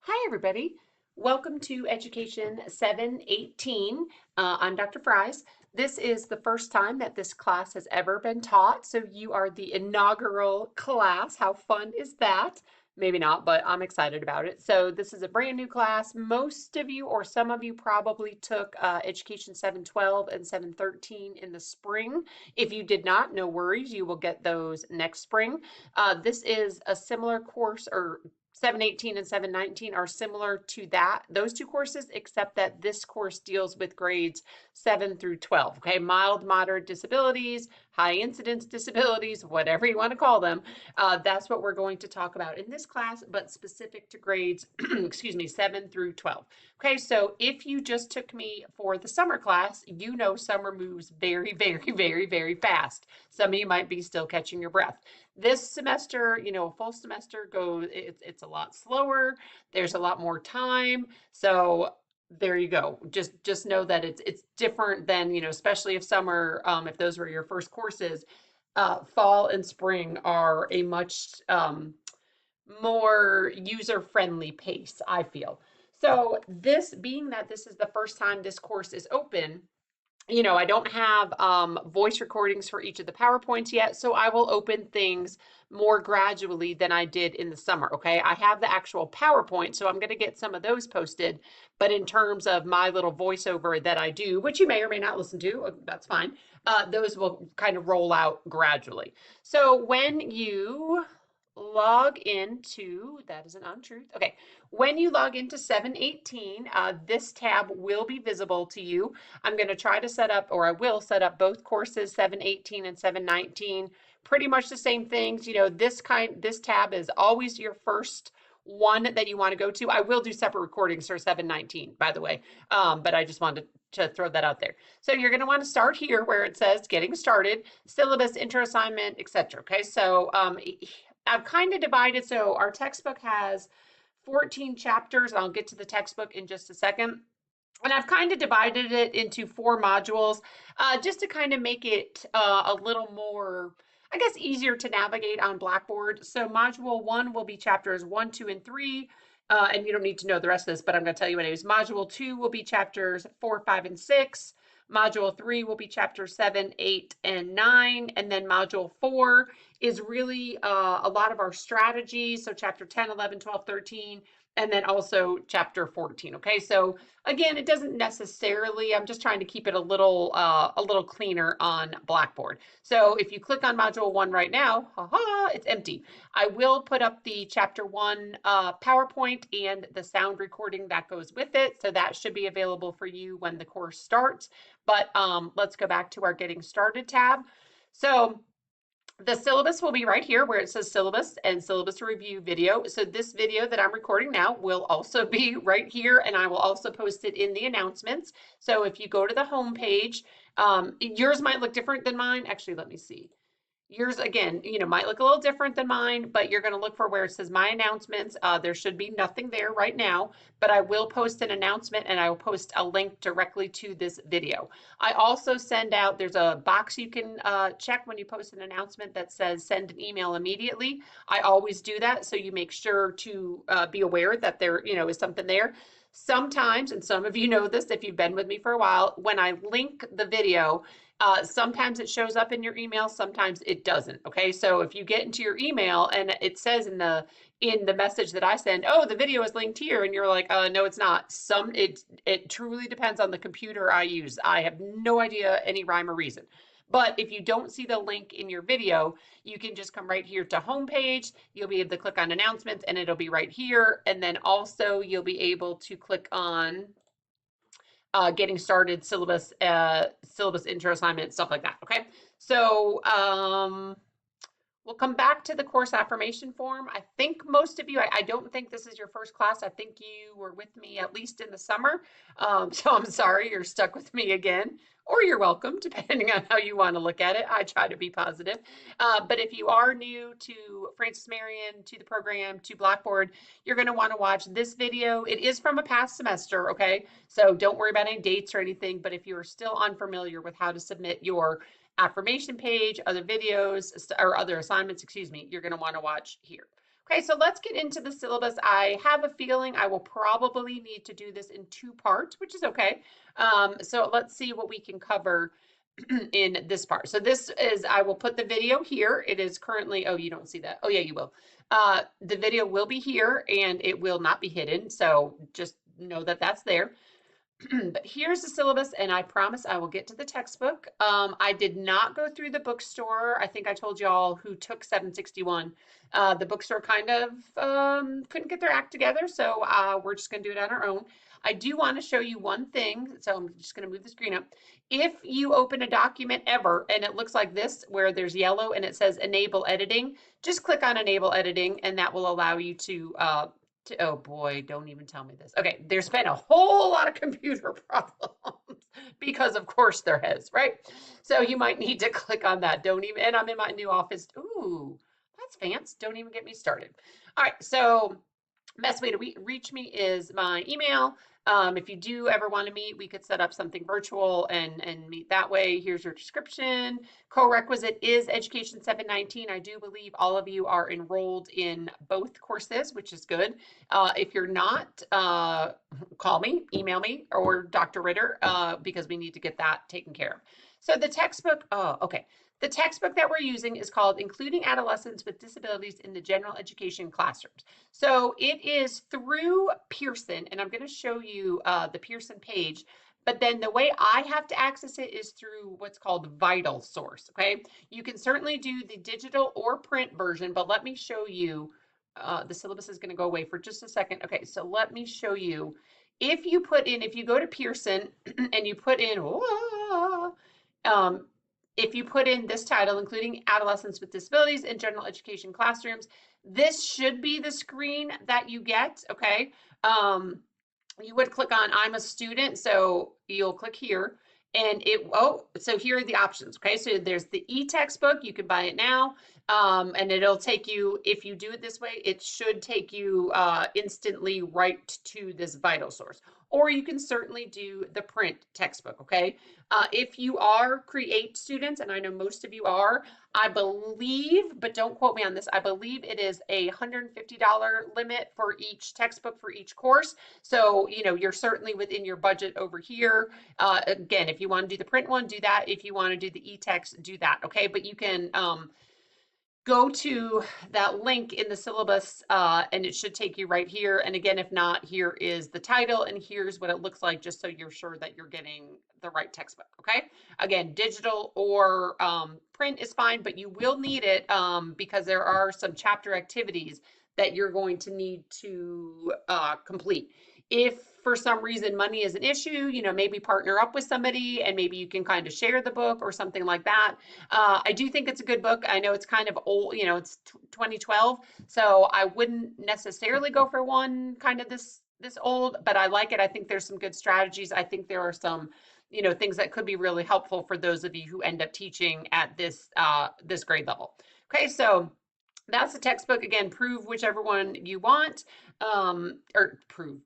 Hi, everybody. Welcome to Education 718. I'm Dr. Fries. This is the first time that this class has ever been taught, so you are the inaugural class. How fun is that? Maybe not, but I'm excited about it. So this is a brand new class. Most of you or some of you probably took Education 712 and 713 in the spring. If you did not, no worries. You will get those next spring. This is a similar course, or 718 and 719 are similar to those two courses, except that this course deals with grades 7 through 12. Okay, mild, moderate disabilities, high incidence disabilities, whatever you want to call them. That's what we're going to talk about in this class, but specific to grades, excuse me, 7 through 12. Okay, so if you just took me for the summer class, you know summer moves very, very, very, very fast. Some of you might be still catching your breath. This semester, a full semester it's a lot slower. There's a lot more time. So there you go. Just know that it's different than, especially if summer, if those were your first courses, fall and spring are a much more user-friendly pace, I feel. So this being that this is the first time this course is open, I don't have voice recordings for each of the PowerPoints yet, so I will open things more gradually than I did in the summer, okay? I have the actual PowerPoint, so I'm going to get some of those posted, but in terms of my little voiceover that I do, which you may or may not listen to, that's fine, those will kind of roll out gradually. So when you log into, that is an untruth, okay, when you log into 718, this tab will be visible to you. I'm going to try to set up, or I will set up both courses, 718 and 719, pretty much the same things. This tab is always your first one that you want to go to. I will do separate recordings for 719, by the way, but I just wanted to throw that out there. So you're going to want to start here where it says getting started, syllabus, intro assignment, etc. Okay, so I've kind of divided, so our textbook has 14 chapters. I'll get to the textbook in just a second. And I've kind of divided it into 4 modules just to kind of make it a little more, I guess, easier to navigate on Blackboard. So module 1 will be chapters 1, 2, and 3. And you don't need to know the rest of this, but I'm going to tell you anyways. Module 2 will be chapters 4, 5, and 6. Module 3 will be chapters 7, 8, and 9. And then module 4 is really a lot of our strategies. So chapter 10, 11, 12, 13, and then also chapter 14. Okay, so again, it doesn't necessarily, I'm just trying to keep it a little cleaner on Blackboard. So if you click on module 1 right now, haha, it's empty. I will put up the chapter 1 PowerPoint and the sound recording that goes with it. So that should be available for you when the course starts. But let's go back to our Getting Started tab. So the syllabus will be right here where it says syllabus and syllabus review video. So this video that I'm recording now will also be right here, and I will also post it in the announcements. So if you go to the home page, yours might look different than mine. Actually, let me see. Yours, again, might look a little different than mine, but you're going to look for where it says my announcements. There should be nothing there right now, but I will post an announcement and I will post a link directly to this video. I also send out, there's a box you can check when you post an announcement that says send an email immediately. I always do that, so you make sure to be aware that there, is something there. Sometimes, and some of you know this if you've been with me for a while, when I link the video, sometimes it shows up in your email, sometimes it doesn't. Okay, so if you get into your email and it says in the message that I send, oh, the video is linked here, and you're like, no, it's not. It truly depends on the computer I use. I have no idea any rhyme or reason. But if you don't see the link in your video, you can just come right here to homepage. You'll be able to click on announcements and it'll be right here. And then also you'll be able to click on getting started, syllabus, intro assignment, stuff like that. Okay, so we'll come back to the course affirmation form. I think most of you, I don't think this is your first class. I think you were with me at least in the summer. So I'm sorry you're stuck with me again, or you're welcome, depending on how you want to look at it. I try to be positive. But if you are new to Francis Marion, to the program, to Blackboard, you're going to want to watch this video. It is from a past semester, okay? So don't worry about any dates or anything. But if you are still unfamiliar with how to submit your affirmation page, other videos, or other assignments, excuse me, you're going to want to watch here. Okay, so let's get into the syllabus. I have a feeling I will probably need to do this in two parts, which is okay. So let's see what we can cover in this part. So this is, I will put the video here. It is currently, oh, you don't see that. Oh yeah, you will. The video will be here and it will not be hidden. So just know that that's there. But here's the syllabus, and I promise I will get to the textbook. I did not go through the bookstore. I think I told y'all who took 761. The bookstore kind of couldn't get their act together, so we're just going to do it on our own. I do want to show you one thing, so I'm just going to move the screen up. If you open a document ever and it looks like this, where there's yellow and it says enable editing, just click on enable editing, and that will allow you to oh boy, don't even tell me this. Okay, there's been a whole lot of computer problems because of course there has, right? So you might need to click on that. Don't even, and I'm in my new office. Ooh, that's fancy. Don't even get me started. All right, so best way to reach me is my email. If you do ever want to meet, we could set up something virtual and meet that way. Here's your description. Co-requisite is Education 719. I do believe all of you are enrolled in both courses, which is good. If you're not, call me, email me, or Dr. Ritter, because we need to get that taken care of. So the textbook, oh, okay. The textbook that we're using is called Including Adolescents with Disabilities in the General Education Classrooms. So it is through Pearson, and I'm going to show you the Pearson page. But then the way I have to access it is through what's called Vital Source, okay? You can certainly do the digital or print version, but let me show you. The syllabus is going to go away for just a second. Okay, so let me show you. If you go to Pearson and you put in, if you put in this title, Including Adolescents with Disabilities in General Education Classrooms, this should be the screen that you get, okay? You would click on I'm a student, so you'll click here and so here are the options, okay? So there's the e-textbook, you can buy it now, and it'll take you, if you do it this way, it should take you instantly right to this Vital Source. Or you can certainly do the print textbook, okay? If you are Create students, and I know most of you are, I believe, but don't quote me on this, I believe it is a $150 limit for each textbook for each course. So, you know, you're certainly within your budget over here. Again, if you want to do the print one, do that. If you want to do the e-text, do that, okay? But you can go to that link in the syllabus and it should take you right here. And again, if not, here is the title and here's what it looks like, just so you're sure that you're getting the right textbook, okay? Again, digital or print is fine, but you will need it because there are some chapter activities that you're going to need to complete. If for some reason money is an issue, you know, maybe partner up with somebody and maybe you can kind of share the book or something like that. I do think it's a good book. I know it's kind of old, you know, it's 2012, so I wouldn't necessarily go for one kind of this old, but I like it. I think there's some good strategies. I think there are some, you know, things that could be really helpful for those of you who end up teaching at this this grade level. Okay, so that's the textbook. Again, prove whichever one you want,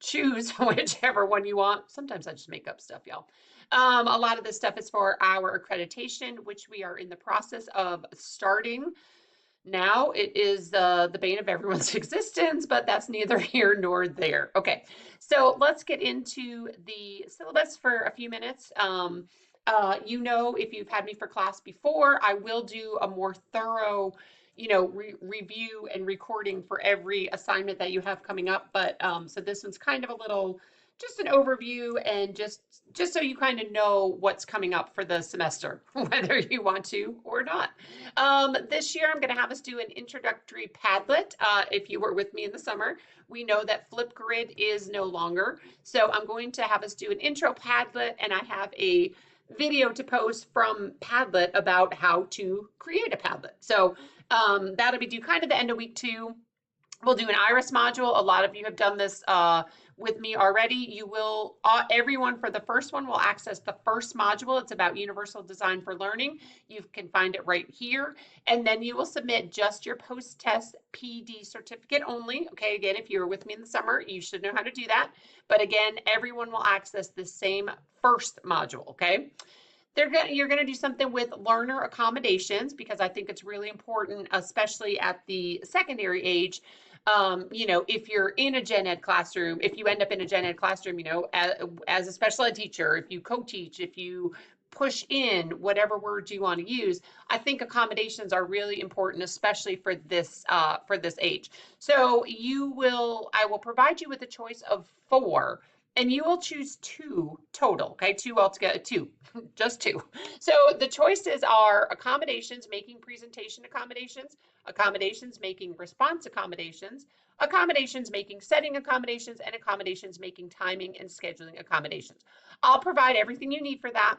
choose whichever one you want. Sometimes I just make up stuff, y'all. A lot of this stuff is for our accreditation, which we are in the process of starting. Now it is the bane of everyone's existence, but that's neither here nor there. Okay, so let's get into the syllabus for a few minutes. You know, if you've had me for class before, I will do a more thorough, you know, review and recording for every assignment that you have coming up. But so this one's kind of a little, just an overview and just so you kind of know what's coming up for the semester, whether you want to or not. This year, I'm going to have us do an introductory Padlet. If you were with me in the summer, we know that Flipgrid is no longer. So I'm going to have us do an intro Padlet, and I have a video to post from Padlet about how to create a Padlet. So that'll be due kind of the end of week 2. We'll do an IRIS module. A lot of you have done this with me already. You will, everyone for the first one will access the first module. It's about universal design for learning. You can find it right here. And then you will submit just your post-test PD certificate only. Okay, again, if you were with me in the summer, you should know how to do that. But again, everyone will access the same first module, okay? You're gonna do something with learner accommodations because I think it's really important, especially at the secondary age. If you're in a gen ed classroom, if you end up in a gen ed classroom, as a special ed teacher, if you co-teach, if you push in whatever words you want to use, I think accommodations are really important, especially for this age. So I will provide you with a choice of four, and you will choose two total. Okay, two altogether, two, just two. So the choices are accommodations, making presentation accommodations, accommodations, making response accommodations, accommodations, making setting accommodations, and accommodations, making timing and scheduling accommodations. I'll provide everything you need for that.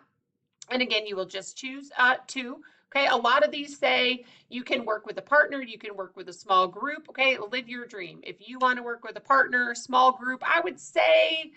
And again, you will just choose two. Okay, a lot of these say you can work with a partner, you can work with a small group. Okay, live your dream. If you want to work with a partner, small group, I would say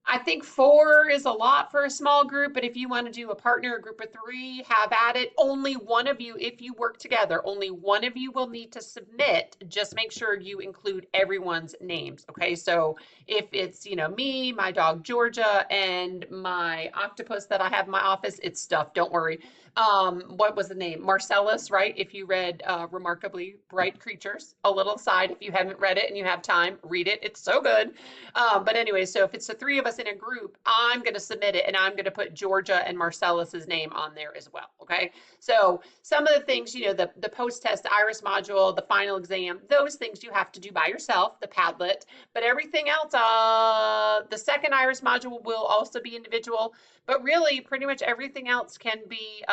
I think four is a lot for a small group, but if you want to do a partner, a group of three, have at it. Only one of you, if you work together, only one of you will need to submit. Just make sure you include everyone's names. Okay, so if it's, me, my dog Georgia, and my octopus that I have in my office, it's stuffed. Don't worry. What was the name? Marcellus, right? If you read Remarkably Bright Creatures, a little aside, if you haven't read it and you have time, read it. It's so good. But anyway, so if it's the three of us in a group, I'm going to submit it and I'm going to put Georgia and Marcellus's name on there as well. Okay. So some of the things, the post test, the IRIS module, the final exam, those things you have to do by yourself, the Padlet, but everything else, the second IRIS module will also be individual, but really pretty much everything else can be,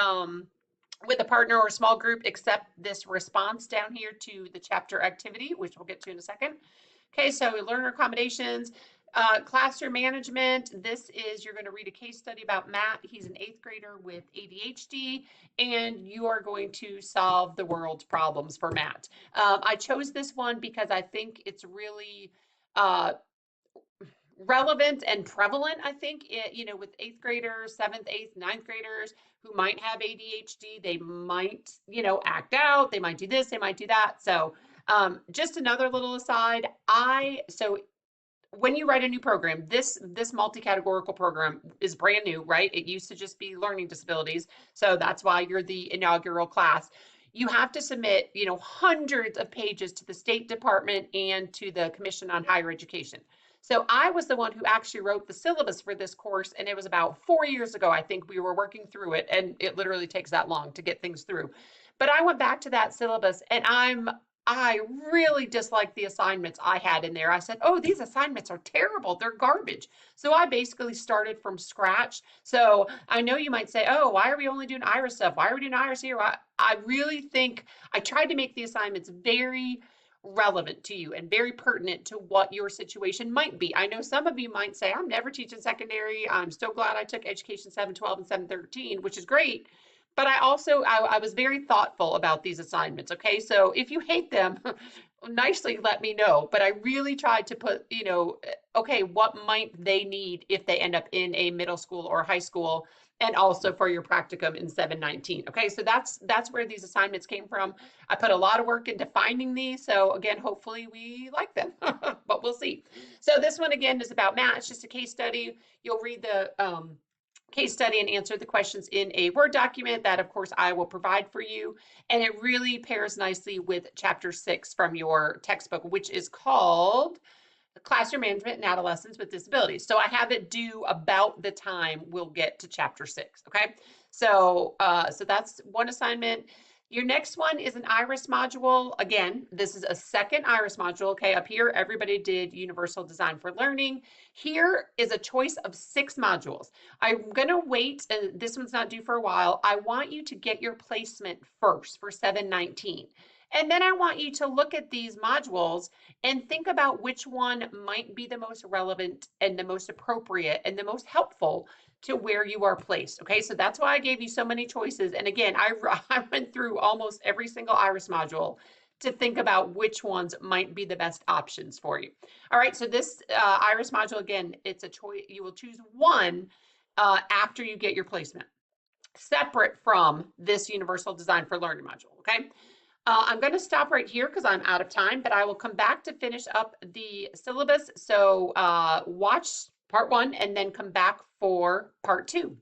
with a partner or a small group, except this response down here to the chapter activity, which we'll get to in a second. Okay, so learner accommodations, classroom management. This is, you're going to read a case study about Matt. He's an 8th grader with ADHD, and you are going to solve the world's problems for Matt. I chose this one because I think it's really uh, relevant and prevalent, I think, with 8th graders, 7th, 8th, 9th graders who might have ADHD. They might, act out. They might do this, they might do that. So just another little aside, so when you write a new program, this multi-categorical program is brand new, right? It used to just be learning disabilities. So that's why you're the inaugural class. You have to submit, hundreds of pages to the State Department and to the Commission on Higher Education. So I was the one who actually wrote the syllabus for this course, and it was about 4 years ago, I think we were working through it, and it literally takes that long to get things through. But I went back to that syllabus, and I really disliked the assignments I had in there. I said, oh, these assignments are terrible. They're garbage. So I basically started from scratch. So I know you might say, oh, why are we only doing IRIS stuff? Why are we doing IRIS here? I really think I tried to make the assignments very relevant to you and very pertinent to what your situation might be. I know some of you might say, I'm never teaching secondary. I'm so glad I took Education 712 and 713, which is great. But I was very thoughtful about these assignments. Okay. So if you hate them, nicely let me know. But I really tried to put, okay, what might they need if they end up in a middle school or high school, and also for your practicum in 719. Okay, so that's where these assignments came from. I put a lot of work into finding these. So again, hopefully we like them, but we'll see. So this one again is about Matt. It's just a case study. You'll read the case study and answer the questions in a Word document that, of course, I will provide for you. And it really pairs nicely with chapter 6 from your textbook, which is called Classroom Management in Adolescents with Disabilities. So I have it due about the time we'll get to chapter 6. Okay. So that's one assignment. Your next one is an IRIS module. Again, this is a second IRIS module. Okay, up here, everybody did Universal Design for Learning. Here is a choice of 6 modules. I'm going to wait, and this one's not due for a while. I want you to get your placement first for 719. And then I want you to look at these modules and think about which one might be the most relevant and the most appropriate and the most helpful to where you are placed. Okay, so that's why I gave you so many choices. And again, I went through almost every single IRIS module to think about which ones might be the best options for you. All right, so this IRIS module, again, it's a choice. You will choose one after you get your placement, separate from this Universal Design for Learning module. Okay. I'm going to stop right here because I'm out of time, but I will come back to finish up the syllabus. So watch part 1 and then come back for part 2.